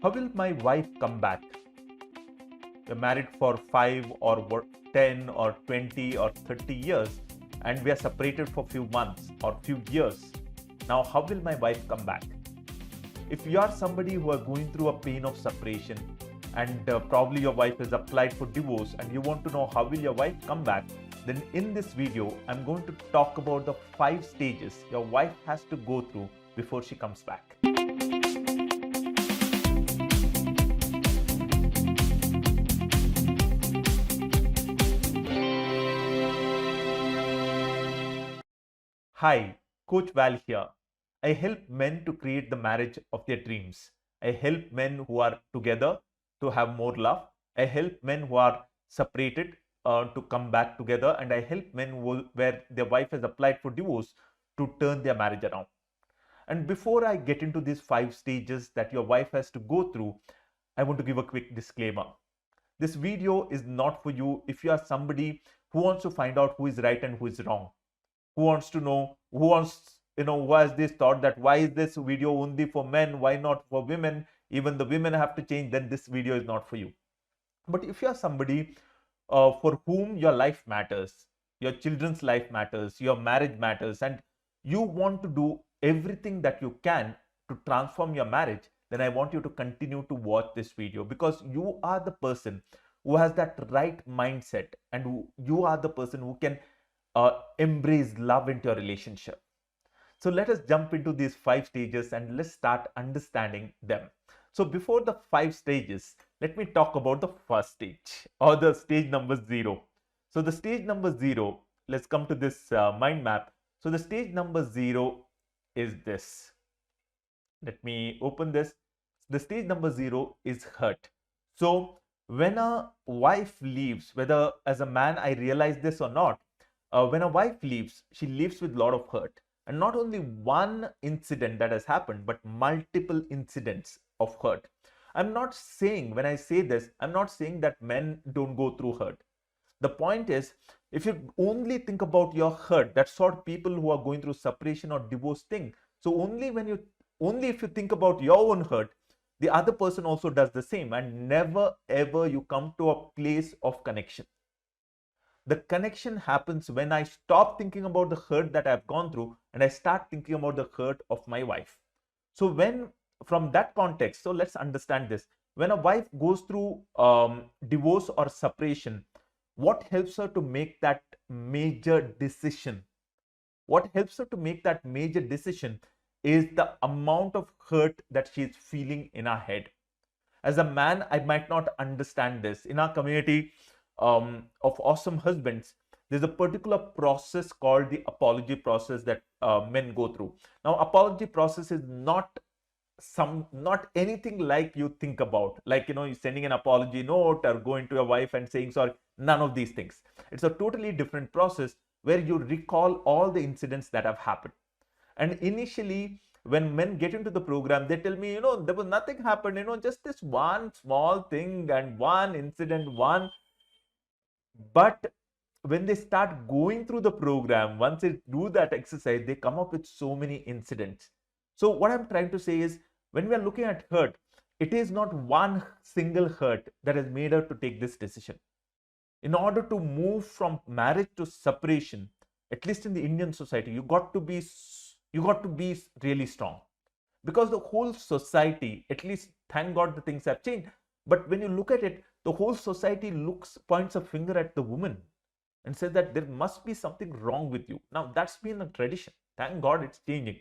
How will my wife come back? We're married for 5 or 10 or 20 or 30 years, and we are separated for few months or few years. Now, how will my wife come back? If you are somebody who are going through a pain of separation, and probably your wife has applied for divorce and you want to know how will your wife come back, then in this video I'm going to talk about the 5 stages your wife has to go through before she comes back. Hi, Coach Val here. I help men to create the marriage of their dreams. I help men who are together to have more love. I help men who are separated to come back together, and I help men where their wife has applied for divorce to turn their marriage around. And before I get into these 5 stages that your wife has to go through, I want to give a quick disclaimer. This video is not for you if you are somebody who wants to find out who is right and who is wrong, who wants to know, who has this thought that why is this video only for men, why not for women, even the women have to change, then this video is not for you. But if you are somebody for whom your life matters, your children's life matters, your marriage matters, and you want to do everything that you can to transform your marriage, then I want you to continue to watch this video, because you are the person who has that right mindset, and you are the person who can embrace love into your relationship. So let us jump into these 5 stages and let's start understanding them. So before the 5 stages, let me talk about the first stage, or the stage number 0. So the stage number 0, let's come to this mind map. So the stage number 0 is this. Let me open this. The stage number 0 is hurt. So when a wife leaves, whether as a man I realize this or not, when a wife leaves, she leaves with a lot of hurt. And not only one incident that has happened, but multiple incidents of hurt. I'm not saying, when I say this, I'm not saying that men don't go through hurt. The point is, if you only think about your hurt, that's sort people who are going through separation or divorce thing. So only if you think about your own hurt, the other person also does the same, and never ever you come to a place of connection. The connection happens when I stop thinking about the hurt that I've gone through and I start thinking about the hurt of my wife. So from that context, so let's understand this. When a wife goes through divorce or separation, what helps her to make that major decision? What helps her to make that major decision is the amount of hurt that she is feeling in her head. As a man, I might not understand this. In our community of awesome husbands, there's a particular process called the apology process that men go through. Now, apology process is not anything like you think about, like you're sending an apology note or going to your wife and saying sorry. None of these things. It's a totally different process where you recall all the incidents that have happened. And initially, when men get into the program, they tell me, there was nothing happened, just this one small thing and one incident, but when they start going through the program, once they do that exercise, they come up with so many incidents. So what I'm trying to say is, when we are looking at hurt, it is not one single hurt that has made her to take this decision. In order to move from marriage to separation, at least in the Indian society, you got to be really strong, because the whole society, at least thank God the things have changed, but when you look at it, the whole society points a finger at the woman and says that there must be something wrong with you. Now that's been a tradition. Thank God it's changing.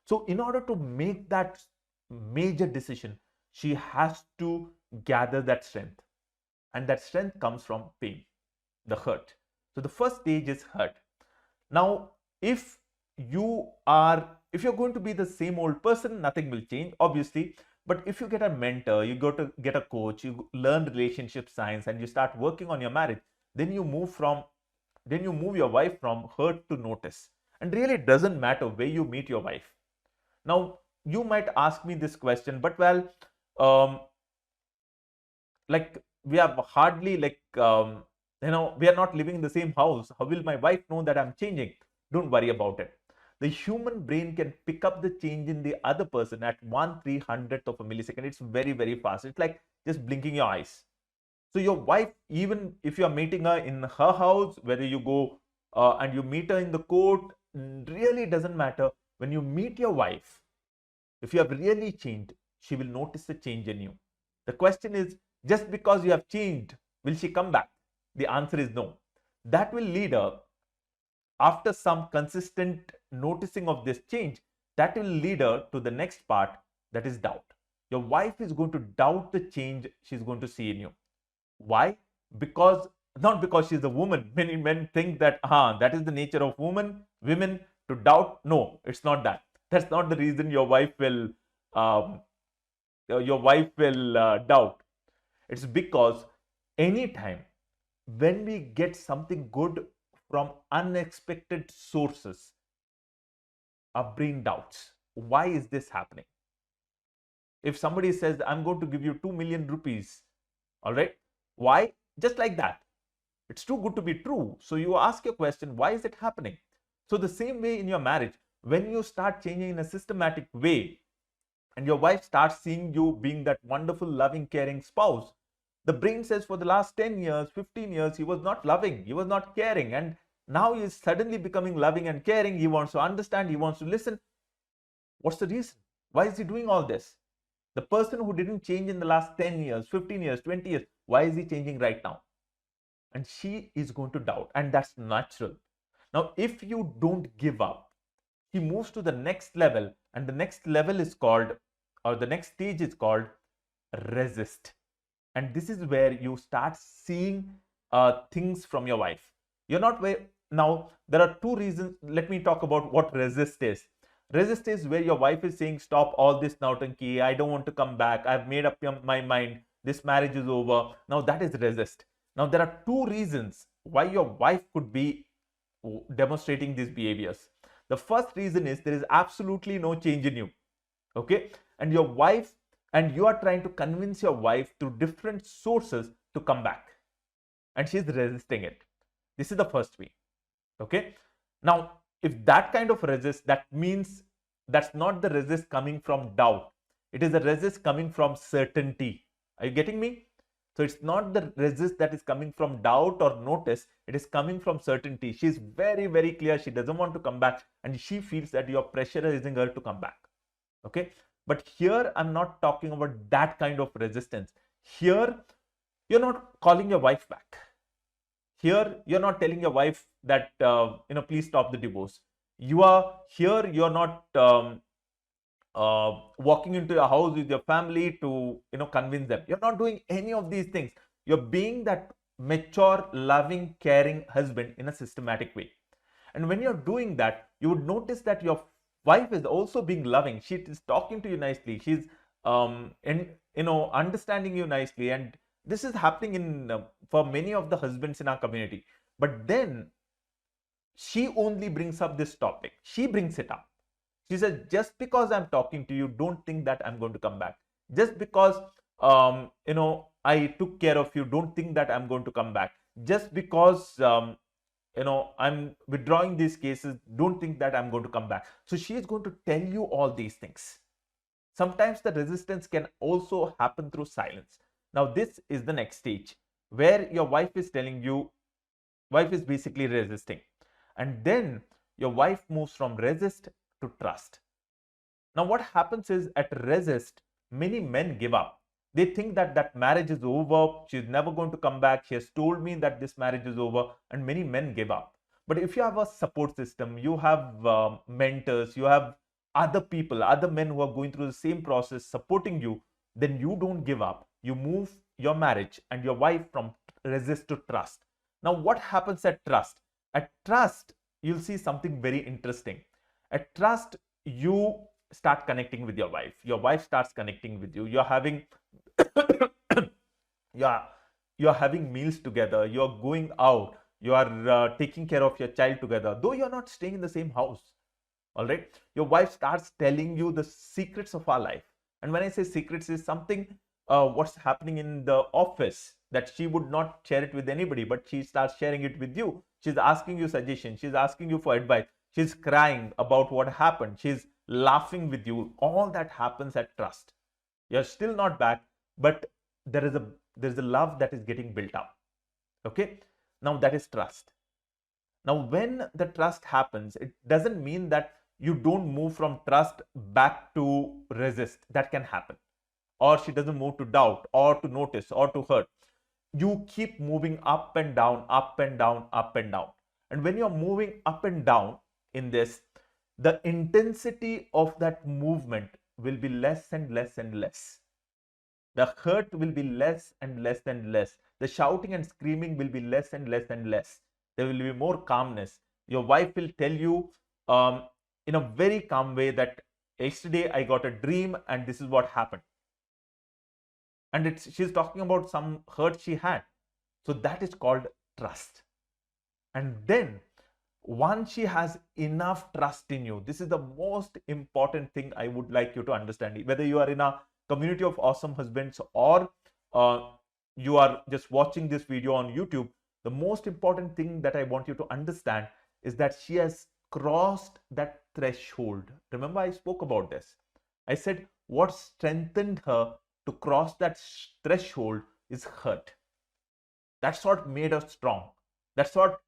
So in order to make that major decision, she has to gather that strength, and that strength comes from pain, the hurt. So the first stage is hurt. Now, if you're going to be the same old person, nothing will change, obviously. But if you get a mentor, you go to get a coach, you learn relationship science, and you start working on your marriage, then you move your wife from hurt to notice. And really, it doesn't matter where you meet your wife. Now, you might ask me this question, but well, like we are hardly we are not living in the same house. How will my wife know that I'm changing? Don't worry about it. The human brain can pick up the change in the other person at 1/300th of a millisecond. It's very, very fast. It's like just blinking your eyes. So your wife, even if you are meeting her in her house, whether you go and you meet her in the court, really doesn't matter. When you meet your wife, if you have really changed, she will notice the change in you. The question is, just because you have changed, will she come back? The answer is no. That will lead her, after some consistent noticing of this change, that will lead her to the next part, that is doubt. Your wife is going to doubt the change she's going to see in you. Why? Because not because she's a woman. Many men think that that is the nature of women to doubt. No, it's not that. That's not the reason your wife will doubt. It's because anytime when we get something good from unexpected sources, our brain doubts. Why is this happening? If somebody says, I'm going to give you 2 million rupees, all right, why? Just like that. It's too good to be true. So you ask your question, why is it happening? So the same way in your marriage, when you start changing in a systematic way and your wife starts seeing you being that wonderful, loving, caring spouse, the brain says for the last 10 years, 15 years, he was not loving, he was not caring. And now he is suddenly becoming loving and caring. He wants to understand, he wants to listen. What's the reason? Why is he doing all this? The person who didn't change in the last 10 years, 15 years, 20 years, why is he changing right now? And she is going to doubt, and that's natural. Now, if you don't give up, he moves to the next level, and the next level is called, or the next stage is called resist. And this is where you start seeing things from your wife. You're not where. Now, there are two reasons. Let me talk about what resist is. Resist is where your wife is saying, stop all this nautanki, I don't want to come back, I've made up my mind, this marriage is over. Now that is resist. Now there are two reasons why your wife could be demonstrating these behaviors. The first reason is there is absolutely no change in you. Okay. And your wife, and you are trying to convince your wife through different sources to come back. And she's resisting it. This is the first way. Okay. Now, if that kind of resist, that means that's not the resist coming from doubt. It is the resist coming from certainty. Are you getting me? So it's not the resist that is coming from doubt or notice. It is coming from certainty. She's very, very clear. She doesn't want to come back, and she feels that you're pressurizing her to come back. Okay. But here I'm not talking about that kind of resistance. Here, you're not calling your wife back. Here, you're not telling your wife that, please stop the divorce. You are here, you're not walking into your house with your family to, convince them. You're not doing any of these things. You're being that mature, loving, caring husband in a systematic way. And when you're doing that, you would notice that your wife is also being loving. She is talking to you nicely. She's, understanding you nicely. And this is happening in for many of the husbands in our community. But then she only brings up this topic. She brings it up. She says, just because I'm talking to you, don't think that I'm going to come back. Just because, I took care of you, don't think that I'm going to come back. Just because, I'm withdrawing these cases, don't think that I'm going to come back. So she is going to tell you all these things. Sometimes the resistance can also happen through silence. Now, this is the next stage where your wife is telling you, wife is basically resisting. And then your wife moves from resist to trust. Now, what happens is at resist, many men give up. They think that that marriage is over. She's never going to come back. She has told me that this marriage is over, and many men give up. But if you have a support system, you have mentors, you have other people, other men who are going through the same process supporting you, then you don't give up. You move your marriage and your wife from resist to trust. Now, what happens at trust? At trust, you'll see something very interesting. At trust, you start connecting with your wife. Your wife starts connecting with you. You're having you're having meals together. You're going out. You are taking care of your child together, though you're not staying in the same house. All right. Your wife starts telling you the secrets of our life. And when I say secrets, is something what's happening in the office that she would not share it with anybody, but she starts sharing it with you. She's asking you suggestions. She's asking you for advice. She's crying about what happened. She's laughing with you. All that happens at trust. You're still not back, but there's a love that is getting built up. Okay. Now that is trust. Now, when the trust happens, it doesn't mean that you don't move from trust back to resist. That can happen. Or she doesn't move to doubt or to notice or to hurt. You keep moving up and down, up and down, up and down. And when you're moving up and down in this, the intensity of that movement will be less and less and less. The hurt will be less and less and less. The shouting and screaming will be less and less and less. There will be more calmness. Your wife will tell you in a very calm way that yesterday I got a dream and this is what happened. And she's talking about some hurt she had. So that is called trust. And then once she has enough trust in you, this is the most important thing I would like you to understand. Whether you are in a community of awesome husbands or you are just watching this video on YouTube, the most important thing that I want you to understand is that she has crossed that threshold. Remember, I spoke about this. I said what strengthened her to cross that threshold is hurt. That's what made her strong. That's what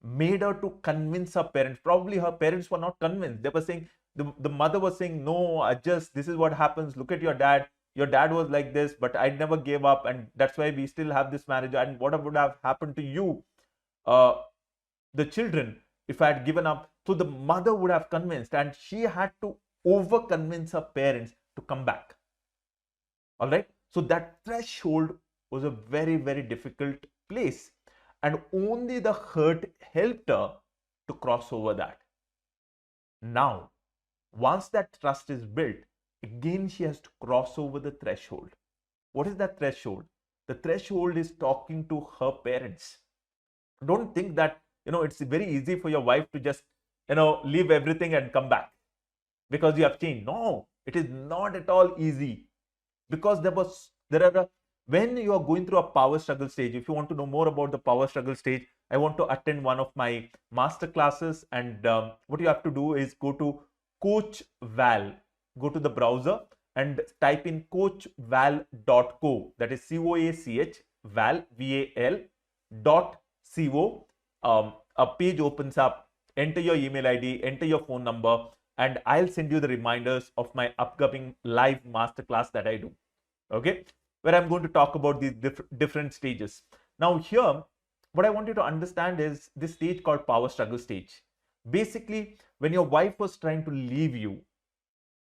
made her to convince her parents. Probably her parents were not convinced. They were saying, the mother was saying, no, adjust, this is what happens. Look at your dad. Your dad was like this, but I never gave up. And that's why we still have this marriage. And what would have happened to you, the children, if I had given up? So the mother would have convinced, and she had to over convince her parents to come back. All right. So that threshold was a very, very difficult place. And only the hurt helped her to cross over that. Now, once that trust is built, again she has to cross over the threshold. What is that threshold? The threshold is talking to her parents. Don't think that, it's very easy for your wife to just, leave everything and come back because you have changed. No, it is not at all easy, because when you are going through a power struggle stage. If you want to know more about the power struggle stage, I want to attend one of my master classes. And what you have to do is go to Coach Val. Go to the browser and type in coachval.co. That is COACH Val, VAL.co. A page opens up. Enter your email ID, enter your phone number, and I'll send you the reminders of my upcoming live masterclass that I do. Okay, where I'm going to talk about these different stages. Now here, what I want you to understand is this stage called power struggle stage. Basically, when your wife was trying to leave you,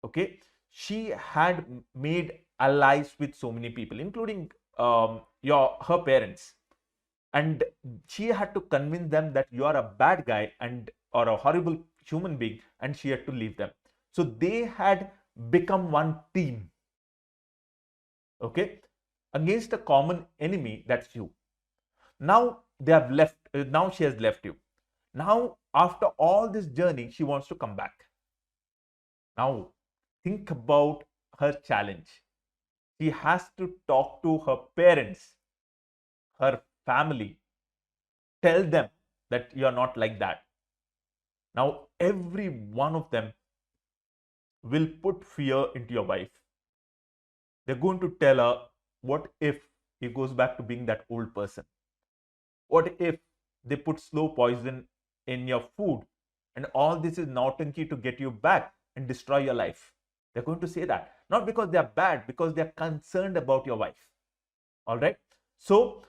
okay, she had made allies with so many people, including her parents. And she had to convince them that you are a bad guy or a horrible human being, and she had to leave them. So they had become one team, okay, against a common enemy, that's you. Now they have left. Now she has left you. Now, after all this journey, she wants to come back. Now think about her challenge. She has to talk to her parents, her family, tell them that you're not like that. Now every one of them will put fear into your wife. They're going to tell her, what if he goes back to being that old person? What if they put slow poison in your food, and all this is naughty to get you back and destroy your life? They're going to say that, not because they're bad, because they're concerned about your wife. All right. So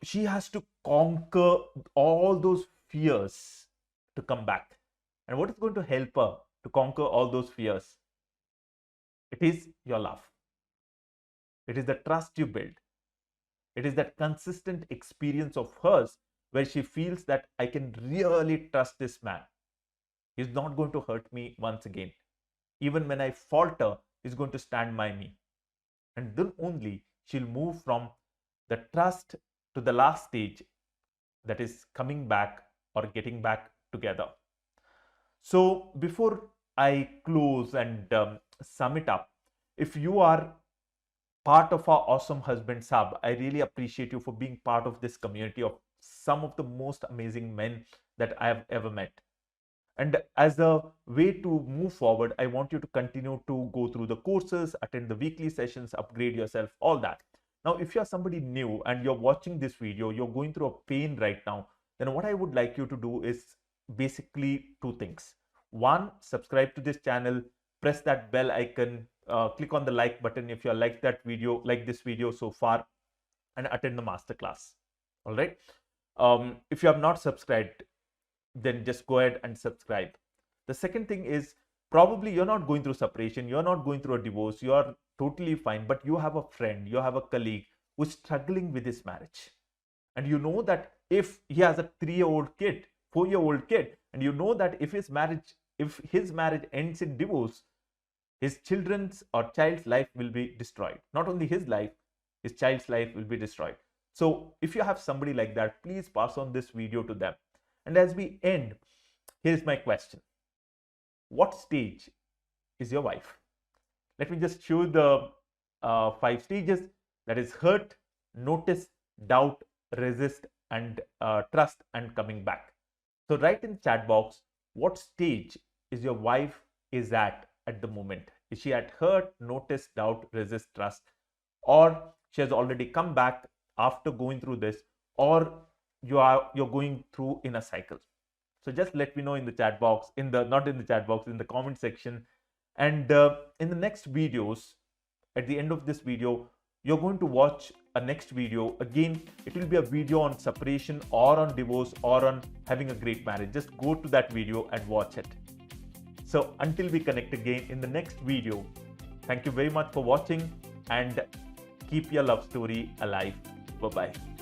she has to conquer all those fears to come back. And what is going to help her to conquer all those fears? It is your love. It is the trust you build. It is that consistent experience of hers where she feels that I can really trust this man. He's not going to hurt me once again. Even when I falter, he's going to stand by me. And then only she'll move from the trust to the last stage, that is coming back or getting back together. So before I close and sum it up, if you are part of our Awesome Husband Hub, I really appreciate you for being part of this community of some of the most amazing men that I have ever met. And as a way to move forward, I want you to continue to go through the courses, attend the weekly sessions, upgrade yourself, all that. Now, if you're somebody new and you're watching this video, you're going through a pain right now, then what I would like you to do is basically two things. One, subscribe to this channel, press that bell icon, click on the like button if you like that video, like this video so far, and attend the masterclass. All right. If you have not subscribed, then just go ahead and subscribe. The second thing is, probably you're not going through separation, you're not going through a divorce, you are totally fine, but you have a friend, you have a colleague who's struggling with his marriage. And you know that if he has a 3-year-old kid, 4-year-old kid, and you know that if his marriage ends in divorce, his children's or child's life will be destroyed. Not only his life, his child's life will be destroyed. So if you have somebody like that, please pass on this video to them. And as we end, here's my question. What stage is your wife? Let me just show the 5 stages. That is hurt, notice, doubt, resist, and trust, and coming back. So write in the chat box, what stage is your wife is at the moment? Is she at hurt, notice, doubt, resist, trust? Or she has already come back after going through this, or you're going through in a cycle? So just let me know in the chat box, not in the chat box, in the comment section. And in the next videos, at the end of this video, you're going to watch a next video. Again, it will be a video on separation or on divorce or on having a great marriage. Just go to that video and watch it. So until we connect again in the next video, thank you very much for watching and keep your love story alive. Bye-bye.